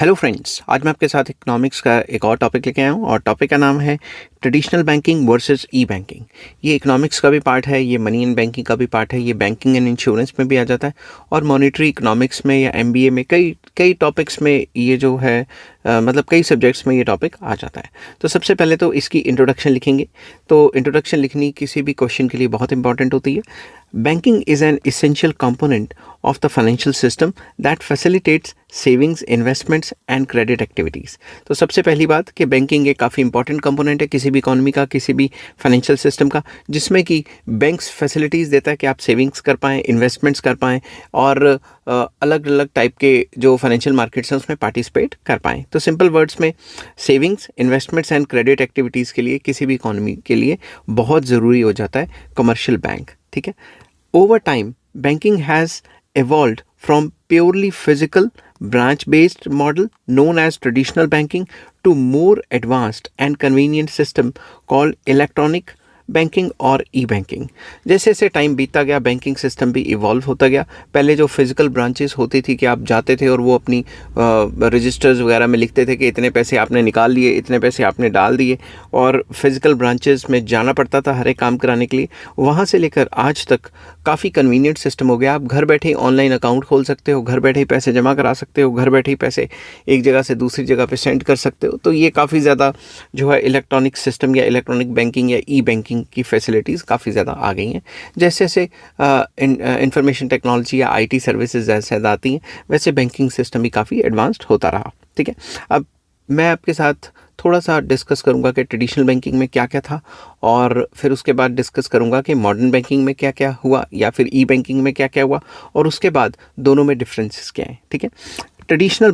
Hello friends, आज मैं आपके साथ इकोनॉमिक्स का एक और टॉपिक लेके आया हूँ और टॉपिक का नाम है traditional banking versus e banking. ये इकोनॉमिक्स का भी पार्ट है, ये मनी एंड बैंकिंग का भी पार्ट है, ये बैंकिंग एंड इंश्योरेंस में भी आ जाता है और मॉनेटरी इकोनॉमिक्स में या एमबीए में कई कई टॉपिक्स में ये जो है मतलब कई सब्जेक्ट्स में ये टॉपिक आ जाता है। तो सबसे पहले तो इसकी इंट्रोडक्शन लिखेंगे। तो इंट्रोडक्शन लिखनी किसी भी क्वेश्चन के लिए बहुत इंपॉर्टेंट होती है। Banking is an essential component of the financial system that facilitates savings, investments and credit activities. तो सबसे पहली बात कि बैंकिंग एक काफ़ी इंपॉर्टेंट कंपोनेंट है किसी भी इकोनॉमी का, किसी भी फाइनेंशियल सिस्टम का, जिसमें कि बैंक्स फैसिलिटीज़ देता है कि आप सेविंग्स कर पाएँ, इन्वेस्टमेंट्स कर पाएँ और अलग अलग टाइप के जो फाइनेंशियल मार्केट्स हैं उसमें पार्टिसिपेट कर पाएँ। तो सिंपल वर्ड्स में savings, investments and credit activities के लिए किसी भी इकोनॉमी के लिए बहुत ज़रूरी हो जाता है कमर्शियल बैंक। ठीक है। Over time, banking has evolved from purely physical, branch-based model known as traditional banking to more advanced and convenient system called electronic banking और ई बैंकिंग। जैसे जैसे टाइम बीतता गया बैंकिंग सिस्टम भी इवॉल्व होता गया। पहले जो फिजिकल ब्रांचेस होती थी कि आप जाते थे और वो अपनी रजिस्टर्स वगैरह में लिखते थे कि इतने पैसे आपने निकाल लिए, इतने पैसे आपने डाल दिए और फिजिकल ब्रांचेस में जाना पड़ता था हर एक काम कराने के लिए। वहाँ से लेकर आज तक काफ़ी कन्वीनियंट सिस्टम हो गया। आप घर बैठे ही ऑनलाइन अकाउंट खोल सकते हो, घर बैठे ही पैसे जमा करा सकते हो, घर बैठे ही पैसे एक जगह से दूसरी जगह पे सेंड कर सकते हो। तो ये काफ़ी ज़्यादा जो है इलेक्ट्रॉनिक सिस्टम या इलेक्ट्रॉनिक बैंकिंग या ई बैंकिंग की फैसिलिटीज़ काफ़ी ज़्यादा आ गई हैं। जैसे जैसे इंफॉर्मेशन टेक्नोलॉजी या आईटी सर्विसेज जैसे आती हैं वैसे बैंकिंग सिस्टम भी काफ़ी एडवांस्ड होता रहा। ठीक है। अब मैं आपके साथ थोड़ा सा डिस्कस करूंगा कि ट्रेडिशनल बैंकिंग में क्या क्या था और फिर उसके बाद डिस्कस करूंगा कि मॉडर्न बैंकिंग में क्या क्या हुआ या फिर ई बैंकिंग में क्या क्या हुआ और उसके बाद दोनों में डिफरेंसेस क्या हैं। ठीक है। Traditional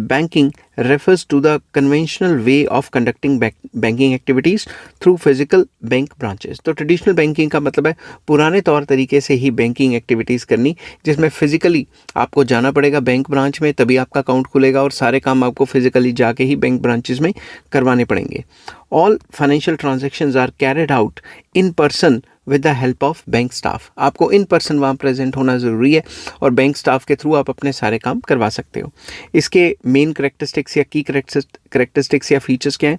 banking refers to the conventional way of conducting banking activities through physical bank branches। तो ट्रेडिशनल बैंकिंग का मतलब है पुराने तौर तरीके से ही बैंकिंग एक्टिविटीज़ करनी, जिसमें फिजिकली आपको जाना पड़ेगा बैंक ब्रांच में, तभी आपका अकाउंट खुलेगा और सारे काम आपको फिजिकली जाके ही बैंक ब्रांचेस में करवाने पड़ेंगे। All financial transactions are carried out in person with the help of bank staff. आपको इन पर्सन वहाँ प्रेजेंट होना ज़रूरी है और बैंक स्टाफ के थ्रू आप अपने सारे काम करवा सकते हो। इसके मेन करेक्टरिस्टिक्स या की करेक्टरिस्टिक्स या फीचर्स क्या हैं?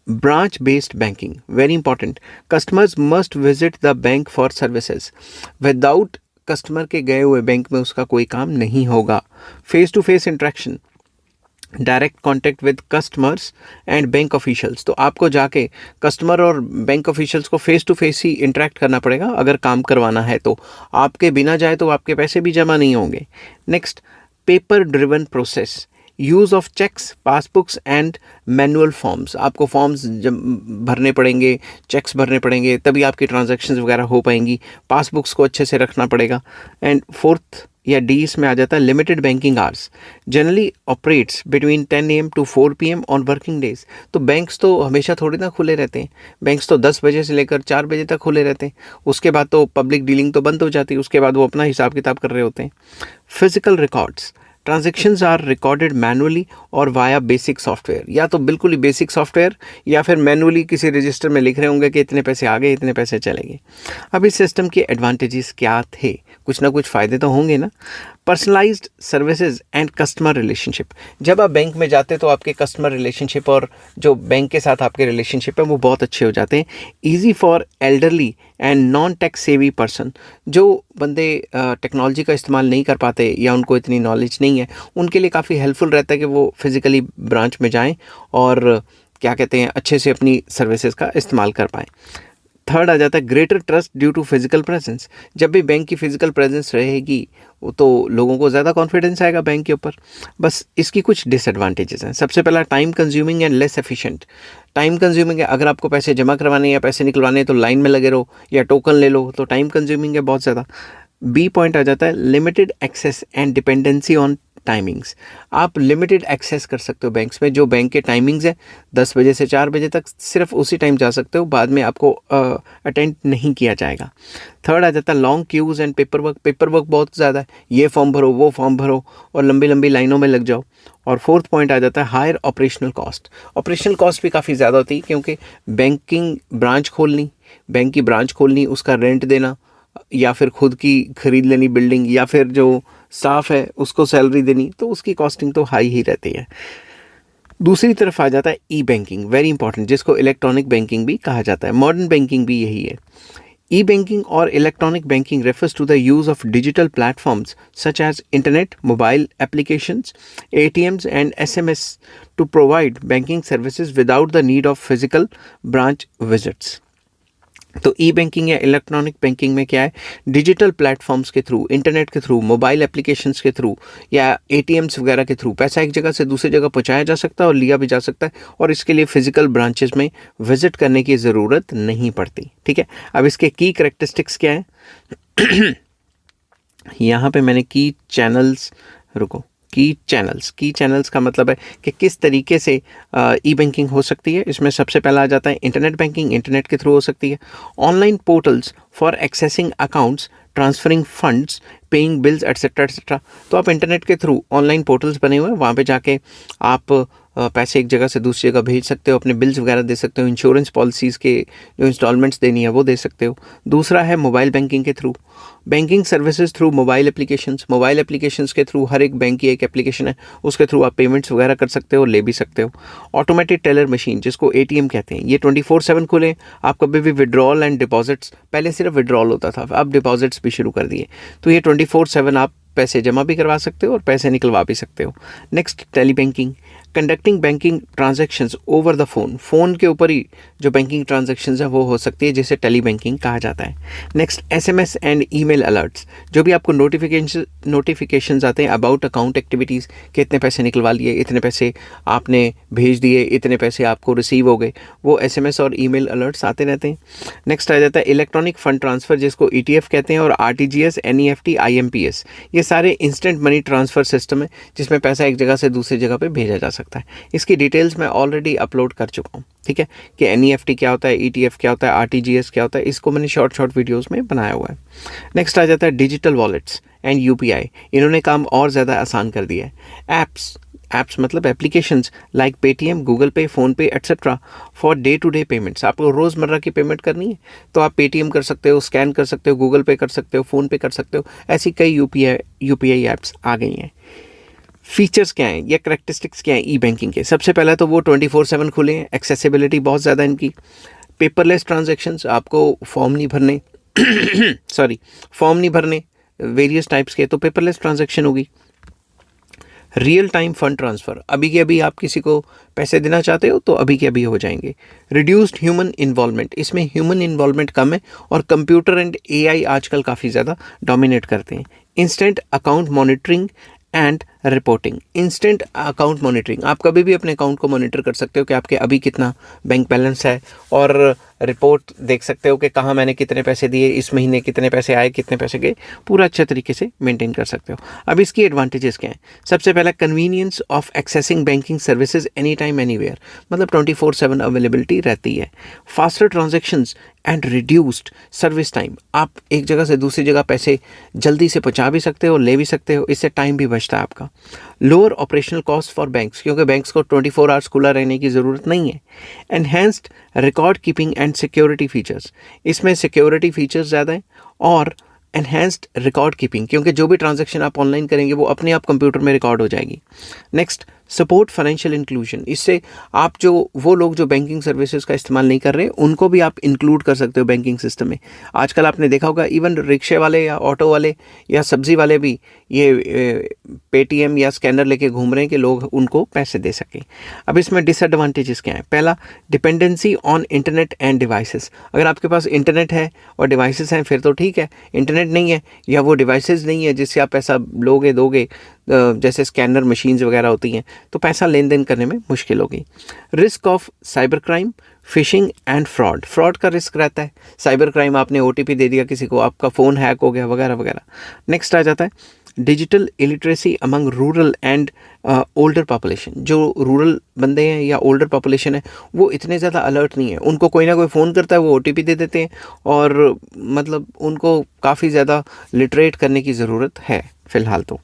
Branch based banking, very important. Customers must visit the bank for services. Without customer के गए हुए बैंक में उसका कोई काम नहीं होगा। Face to face interaction, direct contact with customers and bank officials. तो आपको जाके कस्टमर और बैंक ऑफिशियल्स को फेस टू फेस ही इंटरेक्ट करना पड़ेगा अगर काम करवाना है। तो आपके बिना जाए तो आपके पैसे भी जमा नहीं होंगे। Next, paper driven process, use of cheques, passbooks and manual forms. आपको फॉर्म्स भरने पड़ेंगे, चेक्स भरने पड़ेंगे, तभी आपकी ट्रांजैक्शंस वगैरह हो पाएंगी। पासबुक्स को अच्छे से रखना पड़ेगा। एंड फोर्थ या डी इसमें आ जाता है limited banking hours, generally operates between 10 AM to 4 PM on working days. तो बैंक्स तो हमेशा थोड़ी ना खुले रहते हैं। बैंक्स तो 10 बजे से लेकर 4 बजे तक खुले रहते हैं। उसके बाद तो पब्लिक डीलिंग तो बंद हो जाती है, उसके बाद वो अपना हिसाब किताब कर रहे होते हैं। Physical records, transactions are recorded manually और वाया बेसिक सॉफ्टवेयर। या तो बिल्कुल ही बेसिक सॉफ्टवेयर या फिर मैनुअली किसी रजिस्टर में लिख रहे होंगे कि इतने पैसे आ गए, इतने पैसे चले गए। अब इस सिस्टम के एडवांटेजेस क्या थे? कुछ ना कुछ फ़ायदे तो होंगे ना। Personalised services and customer relationship. जब आप बैंक में जाते तो आपके कस्टमर रिलेशनशिप और जो बैंक के साथ आपके रिलेशनशिप है वो बहुत अच्छे हो जाते हैं। Easy for elderly and non tech savvy person. जो बंदे टेक्नोलॉजी का इस्तेमाल नहीं कर पाते या उनको इतनी नॉलेज नहीं है, उनके लिए काफ़ी हेल्पफुल रहता है कि वो फिज़िकली ब्रांच में जाएं और क्या कहते हैं अच्छे से अपनी सर्विसेज का इस्तेमाल कर पाएँ। थर्ड आ जाता है greater trust due to physical presence. जब भी बैंक की फिजिकल प्रेजेंस रहेगी तो लोगों को ज़्यादा कॉन्फिडेंस आएगा बैंक के ऊपर। बस इसकी कुछ डिसएडवांटेजेस हैं। सबसे पहला, time consuming and less efficient. Time consuming है, अगर आपको पैसे जमा करवाने या पैसे निकलवाने तो लाइन में लगे रहो या टोकन ले लो, तो टाइम कंज्यूमिंग है बहुत ज़्यादा। बी पॉइंट आ जाता है limited access and dependency on timings. आप लिमिटेड एक्सेस कर सकते हो बैंक्स में। जो बैंक के टाइमिंग्स हैं 10 बजे से 4 बजे तक, सिर्फ उसी टाइम जा सकते हो, बाद में आपको अटेंड नहीं किया जाएगा। थर्ड आ जाता है long queues and paper work बहुत ज़्यादा है। ये फॉर्म भरो, वो फॉर्म भरो और लंबी लंबी लाइनों में लग जाओ। और फोर्थ पॉइंट आ जाता है higher operational cost. Operational cost भी काफ़ी ज़्यादा होती है क्योंकि बैंक की ब्रांच खोलनी, उसका रेंट देना या फिर खुद की खरीद लेनी बिल्डिंग, या फिर जो स्टाफ है उसको सैलरी देनी, तो उसकी कॉस्टिंग तो हाई ही रहती है। दूसरी तरफ आ जाता है ई बैंकिंग, वेरी इंपॉर्टेंट, जिसको इलेक्ट्रॉनिक बैंकिंग भी कहा जाता है। मॉडर्न बैंकिंग भी यही है। E-banking or electronic banking refers to the use of digital platforms such as internet, mobile applications, ATMs and SMS to provide banking services without the need of physical branch visits. तो ई banking या electronic banking में क्या है, digital platforms के through, internet के through, mobile applications के through या ATMs वगैरह के थ्रू पैसा एक जगह से दूसरी जगह पहुंचाया जा सकता है और लिया भी जा सकता है, और इसके लिए फिजिकल ब्रांचेस में विजिट करने की ज़रूरत नहीं पड़ती। ठीक है, अब इसके की करेक्टरिस्टिक्स क्या है यहाँ पे मैंने की चैनल्स, रुको, की चैनल्स का मतलब है कि किस तरीके से ई बैंकिंग हो सकती है। इसमें सबसे पहला आ जाता है इंटरनेट बैंकिंग, इंटरनेट के थ्रू हो सकती है। Online portals for accessing accounts, transferring funds, paying bills etcetera etcetera. तो आप इंटरनेट के थ्रू ऑनलाइन पोर्टल्स बने हुए हैं, वहाँ पे जाके आप पैसे एक जगह से दूसरी जगह भेज सकते हो, अपने बिल्स वगैरह दे सकते हो, इंश्योरेंस पॉलिसीज़ के जो इंस्टॉलमेंट्स देनी है वो दे सकते हो। दूसरा है मोबाइल बैंकिंग के through, banking services through mobile applications के थ्रू, हर एक बैंक की एक एप्लीकेशन है, उसके थ्रू आप पेमेंट्स वगैरह कर सकते हो, ले भी सकते हो। ऑटोमेटेड टेलर मशीन, जिसको ATM कहते हैं, ये 24/7 खुले। आप कभी भी विड्रॉल एंड डिपॉजिट्स, पहले सिर्फ विड्रॉल होता था, अब डिपॉजिट्स भी शुरू कर दिए, तो ये 24/7 आप पैसे जमा भी करवा सकते हो और पैसे निकलवा भी सकते हो। Next tele banking, conducting banking transactions over the phone के ऊपर ही जो बैंकिंग ट्रांजैक्शंस है वो हो सकती है, जिसे टेली बैंकिंग कहा जाता है। Next SMS and email alerts, जो भी आपको नोटिफिकेशंस आते हैं अबाउट अकाउंट एक्टिविटीज़, कि इतने पैसे निकलवा लिए, इतने पैसे आपने भेज दिए, इतने पैसे आपको रिसीव हो गए, वो SMS और ईमेल अलर्ट्स आते रहते हैं। नेक्स्ट आ जाता है इलेक्ट्रॉनिक फ़ंड ट्रांसफ़र, जिसको ETF कहते हैं, और RTGS, NEFT, IMPS, ये सारे इंस्टेंट मनी ट्रांसफ़र सिस्टम है जिसमें पैसा एक जगह से दूसरी जगह पे भेजा जा सकता है। इसकी डिटेल्स मैं ऑलरेडी अपलोड कर चुका हूँ, ठीक है, कि NEFT क्या होता है, ETF क्या होता है, RTGS क्या होता है, इसको मैंने शॉर्ट वीडियोस में बनाया हुआ है। नेक्स्ट आ जाता है डिजिटल वॉलेट्स एंड UPI, इन्होंने काम और ज़्यादा आसान कर दिया है। एप्स मतलब applications like Paytm, Google Pay, PhonePe etcetera for day to day payments. आपको रोज़मर्रा की पेमेंट करनी है तो आप पेटीएम कर सकते हो, स्कैन कर सकते हो, गूगल पे कर सकते हो, फ़ोनपे कर सकते हो, ऐसी कई UPI ऐप्स आ गई हैं। फीचर्स क्या हैं या करेक्टरिस्टिक्स क्या हैं ई बैंकिंग के? सबसे पहला तो वो 24/7 खुले हैं, एक्सेसिबिलिटी बहुत ज़्यादा इनकी, पेपरलेस ट्रांजैक्शंस, आपको फॉर्म नहीं भरने वेरियस टाइप्स के, तो पेपरलेस ट्रांजैक्शन होगी। रियल टाइम फंड ट्रांसफ़र, अभी के अभी आप किसी को पैसे देना चाहते हो तो अभी के अभी हो जाएंगे। रिड्यूस्ड ह्यूमन इन्वॉल्वमेंट, इसमें ह्यूमन इन्वॉल्वमेंट कम है और कंप्यूटर एंड AI आजकल काफ़ी ज़्यादा डोमिनेट करते हैं। Instant account monitoring and reporting, instant account monitoring, आप कभी भी अपने अकाउंट को मॉनिटर कर सकते हो कि आपके अभी कितना बैंक बैलेंस है, और रिपोर्ट देख सकते हो कि कहाँ मैंने कितने पैसे दिए, इस महीने कितने पैसे आए, कितने पैसे गए, पूरा अच्छे तरीके से मेंटेन कर सकते हो। अब इसकी एडवांटेजेस क्या हैं? सबसे पहला convenience of accessing banking services any time anywhere, मतलब 24/7 अवेलेबिलिटी रहती है। Faster transactions and reduced service time, आप एक जगह से दूसरी जगह पैसे जल्दी से पहुँचा भी सकते हो, ले भी सकते हो, इससे टाइम भी बचता है आपका। Lower operational cost for banks, क्योंकि बैंक्स को 24 आवर्स खुला रहने की ज़रूरत नहीं है। Enhanced record keeping and security features, इसमें सिक्योरिटी फीचर्स ज़्यादा हैं, और एनहेंस्ड रिकॉर्ड कीपिंग, क्योंकि जो भी ट्रांजैक्शन आप ऑनलाइन करेंगे वो अपने आप कंप्यूटर में रिकॉर्ड हो जाएगी। नेक्स्ट, सपोर्ट फाइनेंशियल इंक्लूजन, इससे आप वो लोग जो बैंकिंग सर्विसेज का इस्तेमाल नहीं कर रहे उनको भी आप इंक्लूड कर सकते हो बैंकिंग सिस्टम में। आजकल आपने देखा होगा इवन रिक्शे वाले या ऑटो वाले या सब्जी वाले भी ये पेटीएम या स्कैनर लेके घूम रहे हैं कि लोग उनको पैसे दे सकें। अब इसमें डिसएडवांटेजेस क्या हैं? पहला, dependency on internet end devices, अगर आपके पास इंटरनेट है और डिवाइसेस हैं फिर तो ठीक है, इंटरनेट नहीं है या वो डिवाइसेस नहीं है जिससे आप पैसा दोगे, जैसे स्कैनर मशीन्स वगैरह होती हैं, तो पैसा लेन देन करने में मुश्किल होगी। Risk of cyber crime, fishing and fraud का रिस्क रहता है। साइबर क्राइम, आपने OTP दे दिया किसी को, आपका फ़ोन हैक हो गया वगैरह वगैरह। नेक्स्ट आ जाता है digital illiteracy among rural and older population, जो रूरल बंदे हैं या ओल्डर पॉपुलेशन है वो इतने ज़्यादा अलर्ट नहीं है, उनको कोई ना कोई फ़ोन करता है, वो OTP दे देते हैं, और मतलब उनको काफ़ी ज़्यादा लिटरेट करने की ज़रूरत है फ़िलहाल तो।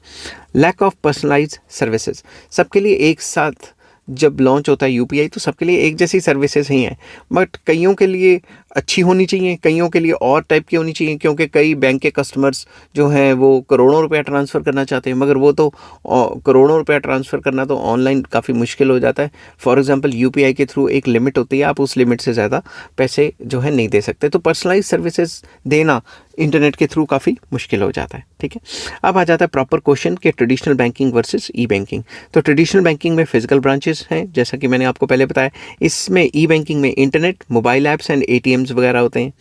लैक ऑफ पर्सनलाइज सर्विसेज, सबके लिए एक साथ जब लॉन्च होता है यूपीआई तो सबके लिए एक जैसी सर्विसेज ही हैं, बट कईयों के लिए अच्छी होनी चाहिए, कईयों के लिए और टाइप की होनी चाहिए, क्योंकि कई बैंक के कस्टमर्स जो हैं वो करोड़ों रुपया ट्रांसफ़र करना चाहते हैं, मगर वो तो करोड़ों रुपया ट्रांसफ़र करना तो ऑनलाइन काफ़ी मुश्किल हो जाता है। फॉर एग्जांपल यूपीआई के थ्रू एक लिमिट होती है, आप उस लिमिट से ज़्यादा पैसे जो है नहीं दे सकते, तो पर्सनलाइज सर्विसेज देना इंटरनेट के थ्रू काफ़ी मुश्किल हो जाता है। ठीक है, अब आ जाता है प्रॉपर क्वेश्चन के traditional banking versus e banking. तो ट्रेडिशनल बैंकिंग में फिजिकल ब्रांचेस हैं, जैसा कि मैंने आपको पहले बताया। इसमें ई बैंकिंग में internet, mobile apps and ATMs वगैरह होते हैं।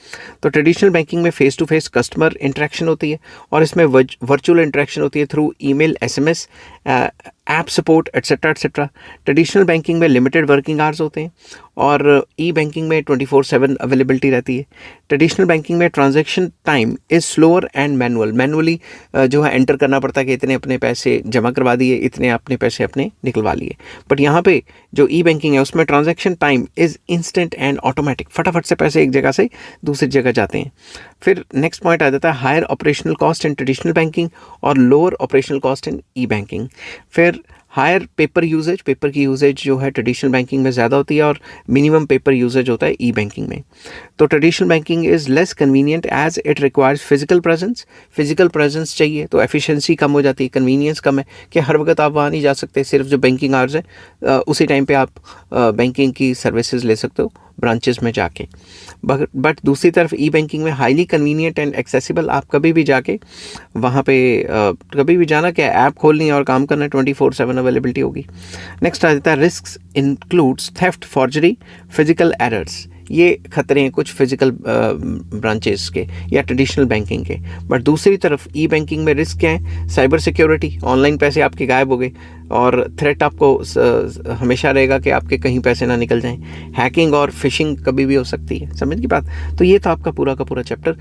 तो ट्रेडिशनल बैंकिंग में face to face customer interaction होती है, और इसमें वर्चुअल इंटरेक्शन होती है through email, SMS, app support etcetera etcetera. Traditional banking में लिमिटेड वर्किंग आवर्स होते हैं, और ई बैंकिंग में 24/7 अवेलेबिलिटी रहती है। ट्रेडिशनल बैंकिंग में transaction time is slower and manually जो है एंटर करना पड़ता है कि इतने अपने पैसे जमा करवा दिए, इतने अपने पैसे अपने निकलवा लिए। बट यहाँ पे जो ई बैंकिंग है उसमें transaction time is instant and automatic, फटाफट से पैसे एक जगह से दूसरी जगह जाते हैं। फिर नेक्स्ट पॉइंट आ जाता है higher operational cost in traditional banking और lower operational cost in e banking. फिर हायर पेपर यूजेज, पेपर की यूजेज जो है ट्रेडिशनल बैंकिंग में ज़्यादा होती है, और मिनिमम पेपर यूजेज होता है ई बैंकिंग में। तो traditional banking is less convenient as it requires physical presence चाहिए, तो एफिशिएंसी कम हो जाती है, कन्वीनियंस कम है कि हर वक्त आप वहाँ नहीं जा सकते, सिर्फ जो बैंकिंग आवर्स है उसी टाइम पे आप बैंकिंग की सर्विसेज ले सकते हो ब्रांचेस में जाके। बट दूसरी तरफ ई बैंकिंग में हाईली कन्वीनियंट एंड एक्सेसिबल, आप कभी भी जाके वहाँ पे कभी भी जाना, क्या ऐप खोलनी है और काम करना है, 24/7 अवेलेबिलिटी होगी। नेक्स्ट आ जाता है risk includes theft, forgery, physical errors. ये खतरे हैं कुछ फिजिकल ब्रांचेस के या ट्रेडिशनल बैंकिंग के। बट दूसरी तरफ ई बैंकिंग में रिस्क क्या है, साइबर सिक्योरिटी, ऑनलाइन पैसे आपके गायब हो गए, और थ्रेट आपको हमेशा रहेगा कि आपके कहीं पैसे ना निकल जाएं। हैकिंग और फिशिंग कभी भी हो सकती है, समझ की बात। तो ये था आपका पूरा का पूरा चैप्टर,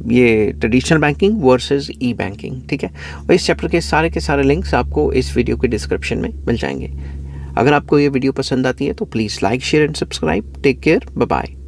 ये traditional banking versus e banking. ठीक है, और इस चैप्टर के सारे लिंक्स आपको इस वीडियो के डिस्क्रिप्शन में मिल जाएंगे। अगर आपको ये वीडियो पसंद आती है तो please like, share and subscribe. Take care, bye bye.